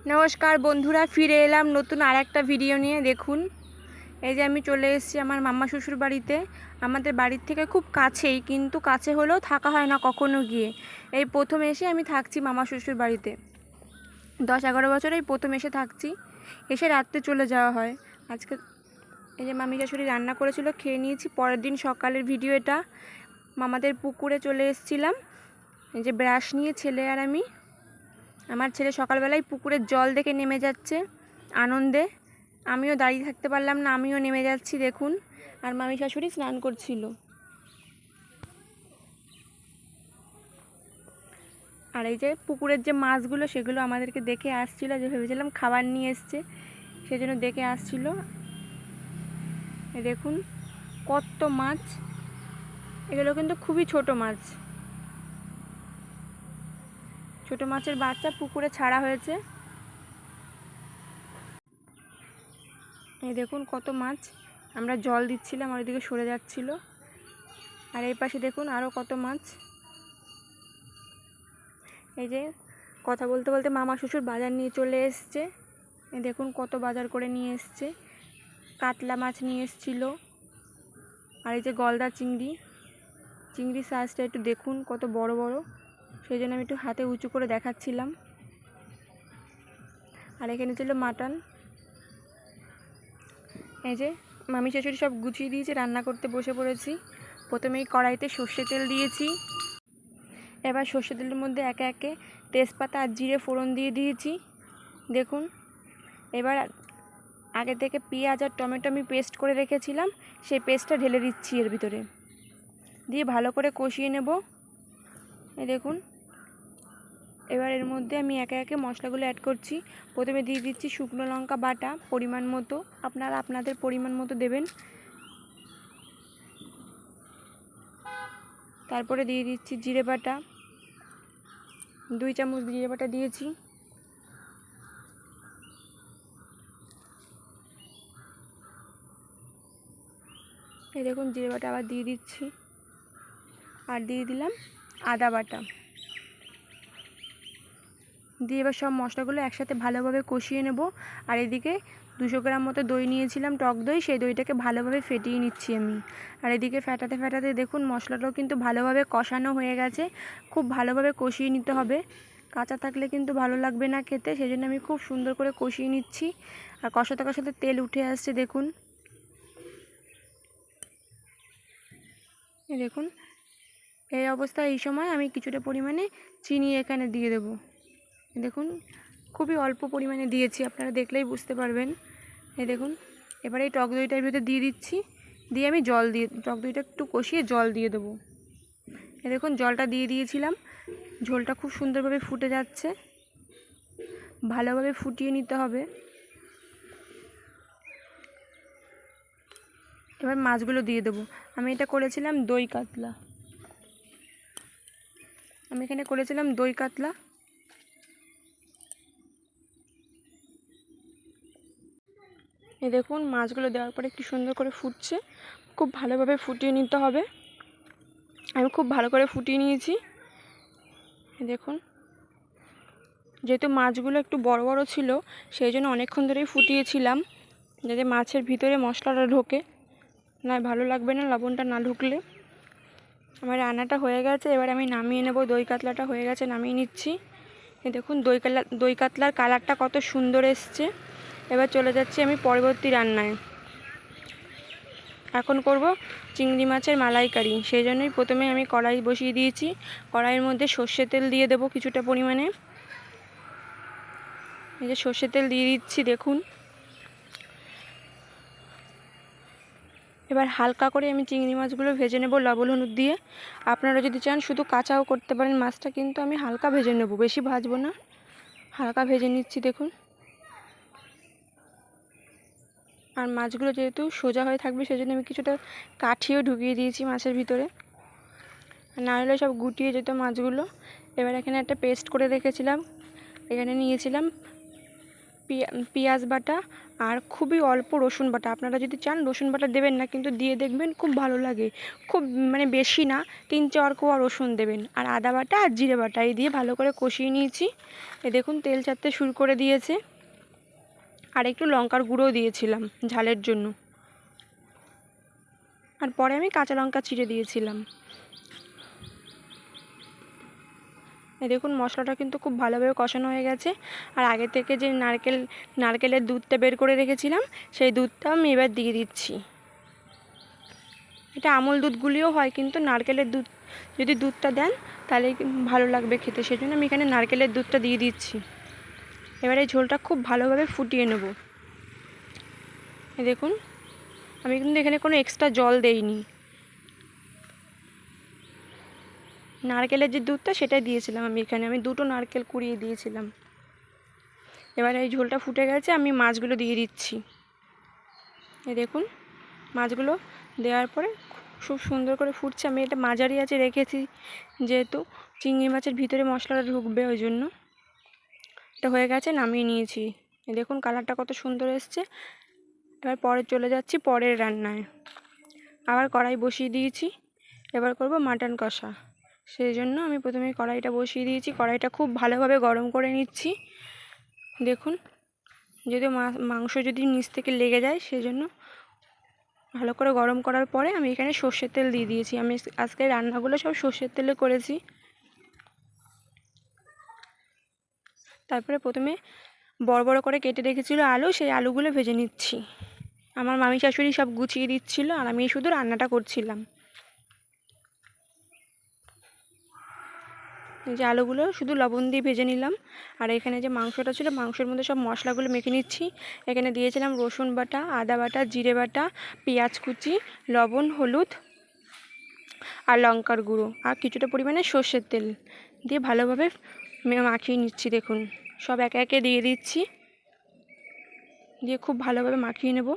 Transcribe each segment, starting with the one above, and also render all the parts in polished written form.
নমস্কার বন্ধুরা, ফিরে এলাম নতুন আর একটা ভিডিও নিয়ে। দেখুন, এই যে আমি চলে এসেছি আমার মামা শ্বশুর বাড়িতে। আমাদের বাড়ির থেকে খুব কাছেই, কিন্তু কাছে হলেও থাকা হয় না কখনো গিয়ে। এই প্রথম এসে আমি থাকছি মামা শ্বশুর বাড়িতে। 10-11 বছর এই প্রথম এসে থাকছি। এসে রাত্রে চলে যাওয়া হয়। আজকে এই যে মামি শাশুড়ি রান্না করেছিল, খেয়ে নিয়েছি। পরের দিন সকালের ভিডিও এটা। মামাদের পুকুরে চলে এসেছিলাম, এই যে ব্রাশ নিয়ে ছেলে আর আমি। আমার ছেলে সকালবেলায় পুকুরের জল দেখে নেমে যাচ্ছে আনন্দে। আমিও দাঁড়িয়ে থাকতে পারলাম না, আমিও নেমে যাচ্ছি দেখুন। আর মামি শাশুড়ি স্নান করছিল। আর এই যে পুকুরের যে মাছগুলো, সেগুলো আমাদেরকে দেখে আসছিল, যে ভেবেছিলাম খাবার নিয়ে এসছে, সেজন্য দেখে আসছিল। দেখুন কত মাছ। এগুলো কিন্তু খুবই ছোট মাছ। ছোট মাছের বাচ্চা পুকুরে ছাড়া হয়েছে। এই দেখুন কত মাছ। আমরা জল দিচ্ছিলাম আর ওইদিকে সরে যাচ্ছিল। আর এই পাশে দেখুন আরও কত মাছ। এই যে কথা বলতে বলতে মামা শ্বশুর বাজার নিয়ে চলে এসছে। এই দেখুন কত বাজার করে নিয়ে এসছে। কাতলা মাছ নিয়ে এসেছিলো। আর এই যে গলদা চিংড়ি সাইজটা একটু দেখুন কত বড় বড়। সেই জন্য আমি একটু হাতে উঁচু করে দেখাচ্ছিলাম। আর এখানে ছিল মাটন। এই যে মামি শাশুড়ি সব গুছিয়ে দিয়েছে, রান্না করতে বসে পড়েছি। প্রথমেই কড়াইতে সর্ষে তেল দিয়েছি। এবার সর্ষে তেলের মধ্যে একে একে তেজপাতা আর জিরে ফোড়ন দিয়ে দিয়েছি দেখুন। এবার আগে থেকে পেঁয়াজ আর টমেটো আমি পেস্ট করে রেখেছিলাম, সেই পেস্টটা ঢেলে দিচ্ছি এর ভিতরে, দিয়ে ভালো করে কষিয়ে নেব। এই দেখুন, এবার এর মধ্যে আমি একে একে মশলাগুলো অ্যাড করছি। প্রথমে দিয়ে দিচ্ছি শুকনো লঙ্কা বাটা পরিমাণ মতো, আপনারা আপনাদের পরিমাণ মতো দেবেন। তারপরে দিয়ে দিচ্ছি জিরে বাটা, 2 চামচ জিরে বাটা দিয়েছি। এই দেখুন জিরে বাটা আবার দিয়ে দিচ্ছি। আর দিয়ে দিলাম আদা বাটা দিয়ে এবার সব মশলাগুলো একসাথে ভালোভাবে কষিয়ে নেব। আর এদিকে 200 গ্রাম মতো দই নিয়েছিলাম, টক দই, সেই দইটাকে ভালোভাবে ফেটিয়ে নিচ্ছি আমি। আর এদিকে ফেটাতে ফেটাতে দেখুন মশলাটাও কিন্তু ভালোভাবে কষানো হয়ে গেছে। খুব ভালোভাবে কষিয়ে নিতে হবে, কাঁচা থাকলে কিন্তু ভালো লাগবে না খেতে। সেই জন্য আমি খুব সুন্দর করে কষিয়ে নিচ্ছি। আর কষাতে কষাতে তেল উঠে আসছে দেখুন। দেখুন এই অবস্থায় এই সময় আমি কিছুটা পরিমাণে চিনি এখানে দিয়ে দেবো। দেখুন খুবই অল্প পরিমাণে দিয়েছি, আপনারা দেখলেই বুঝতে পারবেন। এই দেখুন, এবারে এই টক দইটার ভিতরে দিয়ে দিচ্ছি, দিয়ে আমি জল দিয়ে টক দইটা একটু কষিয়ে জল দিয়ে দেবো। এই দেখুন জলটা দিয়ে দিয়েছিলাম, ঝোলটা খুব সুন্দরভাবে ফুটে যাচ্ছে। ভালোভাবে ফুটিয়ে নিতে হবে। এবার মাছগুলো দিয়ে দেবো। আমি এটা করেছিলাম দই কাতলা। এই দেখুন মাছগুলো দেওয়ার পরে কি সুন্দর করে ফুটছে। খুব ভালোভাবে ফুটিয়ে নিতে হবে। আমি খুব ভালো করে ফুটিয়ে নিয়েছি। দেখুন, যেহেতু মাছগুলো একটু বড় বড় ছিল, সেই জন্য অনেকক্ষণ ধরেই ফুটিয়েছিলাম, যাতে মাছের ভিতরে মশলাটা ঢোকে, নয় ভালো লাগবে না লবণটা না ঢুকলে। আমার রান্নাটা হয়ে গেছে, এবার আমি নামিয়ে নেব। দই কাতলাটা হয়ে গেছে, নামিয়ে নিচ্ছি। দেখুন দই কাতলার কালারটা কত সুন্দর এসছে। এবার চলে যাচ্ছি আমি পরবর্তী রান্নায়। এখন করব চিংড়ি মাছের মালাইকারি। সেই জন্যই প্রথমে আমি কড়াই বসিয়ে দিয়েছি। কড়াইয়ের মধ্যে সর্ষে তেল দিয়ে দেবো কিছুটা পরিমাণে। এই যে সর্ষে তেল দিয়ে দিচ্ছি দেখুন। এবার হালকা করে আমি চিংড়ি মাছগুলো ভেজে নেব লবণ হলুদ দিয়ে। আপনারা যদি চান শুধু কাঁচাও করতে পারেন মাছটা, কিন্তু আমি হালকা ভেজে নেব, বেশি ভাজবো না, হালকা ভেজে নিচ্ছি দেখুন। আর মাছগুলো যেহেতু সোজা হয়ে থাকবে, সেজন্য আমি কিছুটা কাঠিও ঢুকিয়ে দিয়েছি মাছের ভিতরে, না হলে সব গুটিয়ে যেত মাছগুলো। এবার এখানে একটা পেস্ট করে রেখেছিলাম, এখানে নিয়েছিলাম পেঁয়াজ বাটা আর খুবই অল্প রসুন বাটা। আপনারা যদি চান রসুন বাটা দেবেন না, কিন্তু দিয়ে দেখবেন খুব ভালো লাগে। খুব মানে বেশি না, 3-4 কোয়া রসুন দেবেন, আর আদা বাটা আর জিরে বাটা এই দিয়ে ভালো করে কষিয়ে নিয়েছি। এ দেখুন তেল ছাড়তে শুরু করে দিয়েছে। আর একটু লঙ্কার গুঁড়োও দিয়েছিলাম ঝালের জন্য, আর পরে আমি কাঁচা লঙ্কা চিড়ে দিয়েছিলাম। এই দেখুন মশলাটা কিন্তু খুব ভালোভাবে কষানো হয়ে গেছে। আর আগে থেকে যে নারকেলের দুধটা বের করে রেখেছিলাম, সেই দুধটা আমি এবার দিয়ে দিচ্ছি। এটা আমুল দুধগুলিও হয়, কিন্তু নারকেলের দুধ যদি দুধটা দেন তাহলে ভালো লাগবে খেতে, সেজন্য আমি এখানে নারকেলের দুধটা দিয়ে দিচ্ছি। এবার এই ঝোলটা খুব ভালোভাবে ফুটিয়ে নেব। এই দেখুন আমি কিন্তু এখানে কোনো এক্সট্রা জল দেইনি, নারকেলের যে দুধটা সেটাই দিয়েছিলাম আমি এখানে। আমি 2টো নারকেল কুড়িয়ে দিয়েছিলাম। এবার এই ঝোলটা ফুটে গেছে, আমি মাছগুলো দিয়ে দিচ্ছি। এই দেখুন মাছগুলো দেওয়ার পরে খুব সুন্দর করে ফুটছে। আমি এটা মাঝারি আঁচে রেখেছি, যেহেতু চিংড়ি মাছের ভিতরে মশলাটা ঢুকবে, ওই জন্য। এটা হয়ে গেছে, নামিয়ে নিয়েছি। এই দেখুন কালারটা কত সুন্দর এসছে। এবার পরে চলে যাচ্ছি পরের রান্নায়। আবার কড়াই বসিয়ে দিয়েছি, এবার করব মাটন কষা। সেই জন্য আমি প্রথমে কড়াইটা বসিয়ে দিয়েছি। কড়াইটা খুব ভালোভাবে গরম করে নিচ্ছি। দেখুন যদি মাংস যদি নিচ থেকে লেগে যায়, সেজন্য ভালো করে গরম করার পরে আমি এখানে সর্ষের তেল দিয়ে দিয়েছি। আমি আজকে রান্নাগুলো সব সর্ষের তেলে করেছি। তারপরে প্রথমে বড় বড় করে কেটে রেখেছিল আলু, সেই আলুগুলো ভেজে নিচ্ছি। আমার মামি শাশুড়ি সব গুছিয়ে দিচ্ছিল, আর আমি শুধু রান্নাটা করছিলাম। এই যে আলুগুলো শুধু লবণ দিয়ে ভেজে নিলাম। আর এখানে যে মাংসটা ছিল, মাংসের মধ্যে সব মশলাগুলো মেখে নিচ্ছি। এখানে দিয়েছিলাম রসুন বাটা, আদা বাটা, জিরে বাটা, পেঁয়াজ কুচি, লবণ, হলুদ আর লঙ্কার গুঁড়ো, আর কিছুটা পরিমাণে সর্ষের তেল দিয়ে ভালোভাবে মাখিয়ে নিচ্ছি। দেখুন সব একে একে দিয়ে দিচ্ছি, দিয়ে খুব ভালোভাবে মাখিয়ে নেব।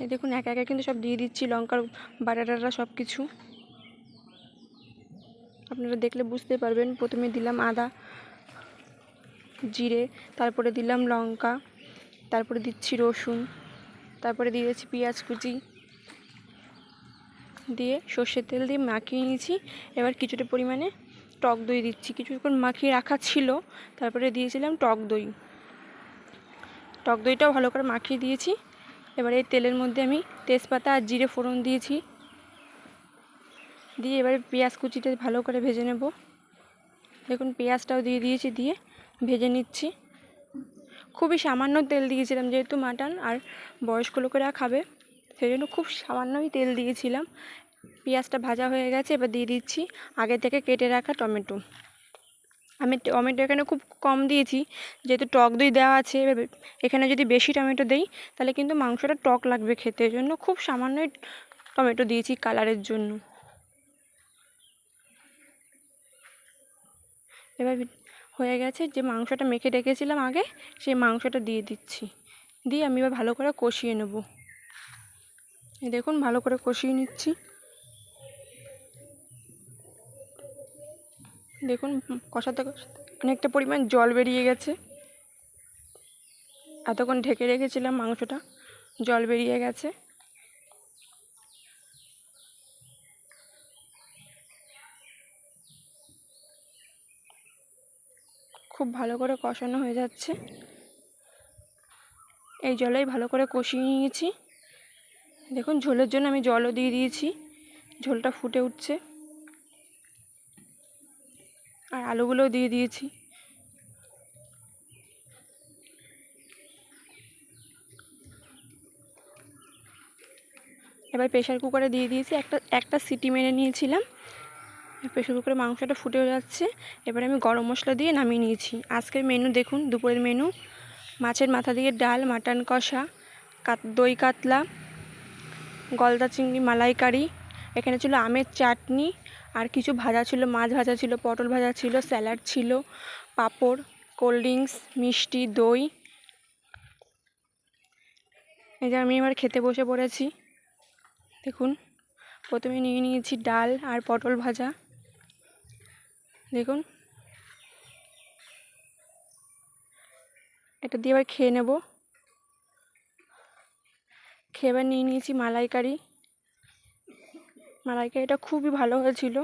এই দেখুন একে একে কিন্তু সব দিয়ে দিচ্ছি, লঙ্কার বাটাটা সব কিছু। আপনারা দেখলে বুঝতে পারবেন। প্রথমে দিলাম আদা জিরে, তারপরে দিলাম লঙ্কা, তারপরে দিচ্ছি রসুন, তারপরে দিয়ে দিচ্ছি পেঁয়াজ কুচি, দিয়ে সর্ষের তেল দিয়ে মাখিয়ে নিয়েছি। এবার কিছুটা পরিমাণে টক দই দিচ্ছি। কিছুক্ষণ মাখিয়ে রাখা ছিল, তারপরে দিয়েছিলাম টক দই। টক দইটাও ভালো করে মাখিয়ে দিয়েছি। এবার এই তেলের মধ্যে আমি তেজপাতা আর জিরে ফোড়ন দিয়েছি, দিয়ে এবারে পেঁয়াজ কুচিটা ভালো করে ভেজে নেব। দেখুন পেঁয়াজটাও দিয়ে দিয়েছি, দিয়ে ভেজে নিচ্ছি। খুবই সামান্য তেল দিয়েছিলাম, যেহেতু মাটন আর বয়স্ক লোকেরা খাবে, সেই জন্য খুব সামান্যই তেল দিয়েছিলাম। পেঁয়াজটা ভাজা হয়ে গেছে, এবার দিয়ে দিচ্ছি আগে থেকে কেটে রাখা টমেটো। আমি টমেটো এখানে খুব কম দিয়েছি, যেহেতু টক দই দেওয়া আছে। এখানে যদি বেশি টমেটো দেই তাহলে কিন্তু মাংসটা টক লাগবে খেতে, এই জন্য খুব সামান্যই টমেটো দিয়েছি কালারের জন্য। এবার হয়ে গেছে, যে মাংসটা মেখে রেখেছিলাম আগে, সেই মাংসটা দিয়ে দিচ্ছি, দিয়ে আমি এবার ভালো করে কষিয়ে নেব। এই দেখুন ভালো করে কষিয়ে নিচ্ছি। দেখুন কষাতে কষাতে অনেকটা পরিমাণ জল বেরিয়ে গেছে। এতক্ষণ ঢেকে রেখেছিলাম মাংসটা, জল বেরিয়ে গেছে। খুব ভালো করে কষানো হয়ে যাচ্ছে। এই জলেই ভালো করে কষিয়ে নিয়েছি। দেখুন ঝোলের জন্য আমি জলও দিয়ে দিয়েছি, ঝোলটা ফুটে উঠছে। আর আলুগুলোও দিয়ে দিয়েছি। এবার প্রেশার কুকারে দিয়ে দিয়েছি, একটা সিটি মেরে নিয়েছিলাম। প্রেশার কুকারে মাংসটা ফুটে যাচ্ছে। এবার আমি গরম মশলা দিয়ে নামিয়ে নিয়েছি। আজকের মেনু দেখুন, দুপুরের মেনু: মাছের মাথা দিয়ে ডাল, মাটন কষা, দই কাতলা, গলদা চিংড়ি মালাইকারি, এখানে ছিল আমের চাটনি, আর কিছু ভাজা ছিল, মাছ ভাজা ছিল, পটল ভাজা ছিল, স্যালাড ছিল, পাঁপড়, কোল্ড ড্রিঙ্কস, মিষ্টি, দই। এই যে আমি এবার খেতে বসে পড়েছি। দেখুন প্রথমে নিয়ে নিয়েছি ডাল আর পটল ভাজা। দেখুন এটা দিয়ে এবার খেয়ে নেব। খেয়ে এবার নিয়ে নিয়েছি মালাইকারি। মালাইকারিটা খুবই ভালো হয়েছিল,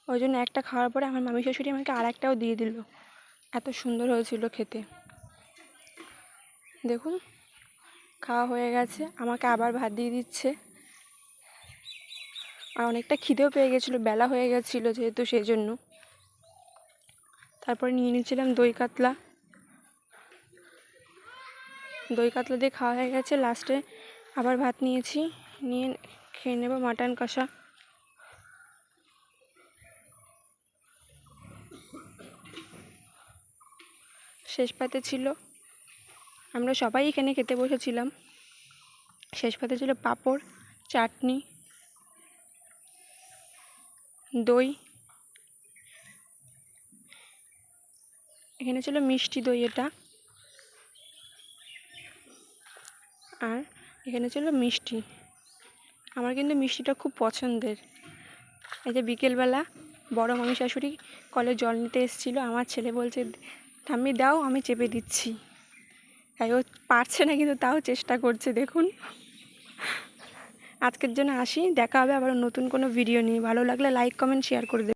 ওই জন্য একটা খাওয়ার পরে আমার মামি শাশুড়ি আমাকে আর একটাও দিয়ে দিল। এত সুন্দর হয়েছিল খেতে। দেখুন খাওয়া হয়ে গেছে, আমাকে আবার ভাত দিয়ে দিচ্ছে। আর অনেকটা খিদেও পেয়ে গেছিলো, বেলা হয়ে গেছিলো যেহেতু, সেই জন্য। তারপরে নিয়ে নিয়েছিলাম দই কাতলা। দই কাতলা দিয়ে খাওয়া হয়ে গেছে। লাস্টে আবার ভাত নিয়েছি, নিয়ে খেয়ে নেব মাটন কষা। শেষ পাতে ছিল, আমরা সবাই এখানে খেতে বসেছিলাম। শেষ পাতে ছিল পাঁপড়, চাটনি, দই, এখানে ছিল মিষ্টি দই এটা, আর এখানে ছিল মিষ্টি। আমার কিন্তু মিষ্টিটা খুব পছন্দের। এই যে বিকেলবেলা বড় মামি শাশুড়ি কলে জল নিতে এসেছিলো, আমার ছেলে বলছে ঠাম্মি দাও, আমি চেপে দিচ্ছি। তাই ও পারছে না, কিন্তু তাও চেষ্টা করছে। দেখুন, আজকের জন্য আসি, দেখা হবে আবার নতুন কোনো ভিডিও নিয়ে। ভালো লাগলে লাইক কমেন্ট শেয়ার করে দেবেন।